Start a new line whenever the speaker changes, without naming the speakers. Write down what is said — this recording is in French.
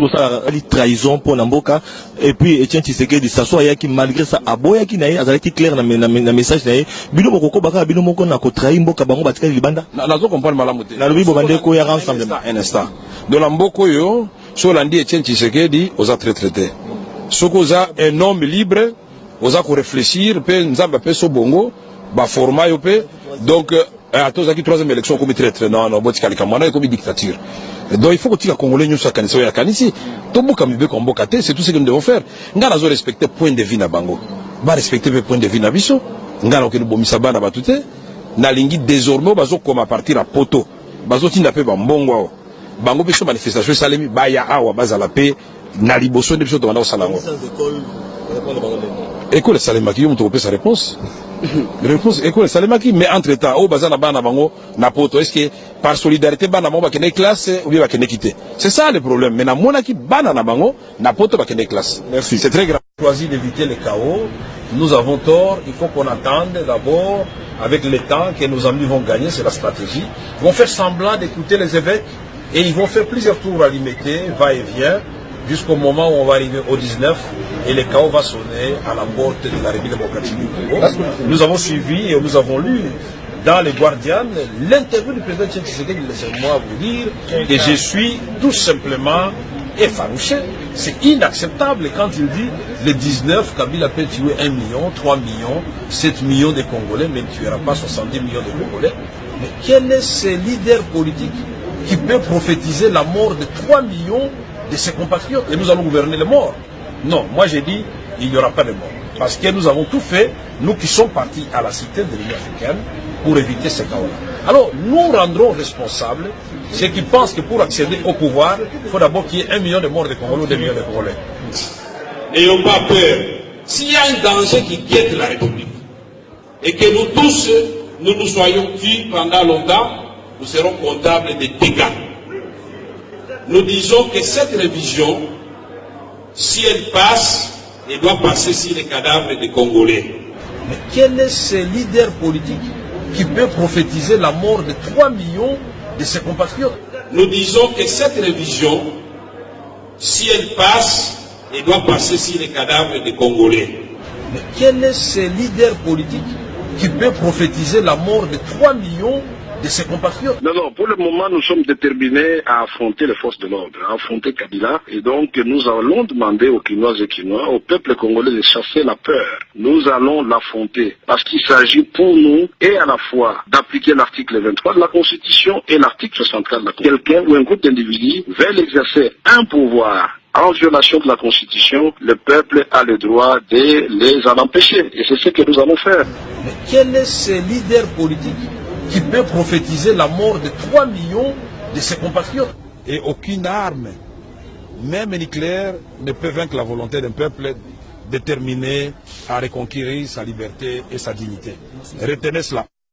pour ça la trahison pour Namboka et puis Etienne Tshisekedi s'assoit qui malgré ça aboya qui naïe azalaki clair na message naïe bino moko baka bino moko na ko trahir mboka bango batika libanda
na zo comprendre malamu te
na lobi bobande ko ya ensemble
un instant de la mboko yo so landi Etienne Tshisekedi oza traité soko za un homme libre oza ko réfléchir pe nzamba pe so bongo ba format yo pe donc à tous qui troisième élection comme traître non botika likamwana comme dictature. Donc il faut que les Congolais nous soient canissés à Kanissi. Tout le monde c'est tout ce que nous devons faire. Nous devons respecter le point de vue na bango. Ba respecter le point de vue na biso. Nous devons que nous bomisa bana batute. Na lingi désormais bazo comme à partir à poto. Bazo tinda pe ba mbongo. Bango biso manifestation salemi ba ya awa baza la paix na liboso de biso to bana salango. École Salemaki on trouve sa réponse. Réponse école Salemaki mais entre temps au bazana bana bango na poto est-ce que par solidarité bana bango ba kene classe ou bien ba kene quitter. C'est ça le problème. Mais na monaki bana na bango na poto ba kene classe.
Merci.
C'est très grave. Choisi d'éviter le chaos. Nous avons tort, il faut qu'on attende d'abord avec le temps que nos amis vont gagner, c'est la stratégie. Ils vont faire semblant d'écouter les évêques et ils vont faire plusieurs tours à limiter, va-et-vient, jusqu'au moment où on va arriver au 19 et le chaos va sonner à la porte de la République démocratique du Congo. Nous avons suivi et nous avons lu dans les Guardians l'interview du président Tshisekedi. Laissez-moi vous dire que je suis tout simplement effarouché. C'est inacceptable quand il dit le 19, Kabila peut tuer 1 million, 3 millions, 7 millions de Congolais, mais il ne tuera pas 70 millions de Congolais. Mais quel est ce leader politique qui peut prophétiser la mort de 3 millions de ses compatriotes et nous allons gouverner les morts? Non, moi j'ai dit il n'y aura pas de morts. Parce que nous avons tout fait, nous qui sommes partis à la cité de l'Union africaine, pour éviter ces chaos-là. Alors nous rendrons responsables ceux qui pensent que pour accéder au pouvoir, il faut d'abord qu'il y ait 1 million de morts de Congolais ou 2 millions de Congolais.
N'ayons pas peur. S'il y a un danger qui guette la République, et que nous tous, nous nous soyons tués pendant longtemps, nous serons comptables des dégâts. Nous disons que cette révision, si elle passe, elle doit passer sur les cadavres des Congolais.
Mais quel est ce leader politique qui peut prophétiser la mort de 3 millions de ses compatriotes?
Nous disons que cette révision, si elle passe, elle doit passer sur les cadavres des Congolais.
Mais quel est ce leader politique qui peut prophétiser la mort de 3 millions de ses compatriotes?
Non, pour le moment, nous sommes déterminés à affronter les forces de l'ordre, à affronter Kabila. Et donc, nous allons demander aux Kinois et Kinois, au peuple congolais de chasser la peur. Nous allons l'affronter parce qu'il s'agit pour nous et à la fois d'appliquer l'article 23 de la Constitution et l'article 64 de la Constitution. Quelqu'un ou un groupe d'individus veulent exercer un pouvoir en violation de la Constitution, le peuple a le droit de les en empêcher. Et c'est ce que nous allons faire.
Mais quel est ce leader politique qui peut prophétiser la mort de 3 millions de ses compatriotes? Et aucune arme, même nucléaire, ne peut vaincre la volonté d'un peuple déterminé à reconquérir sa liberté et sa dignité. Retenez cela.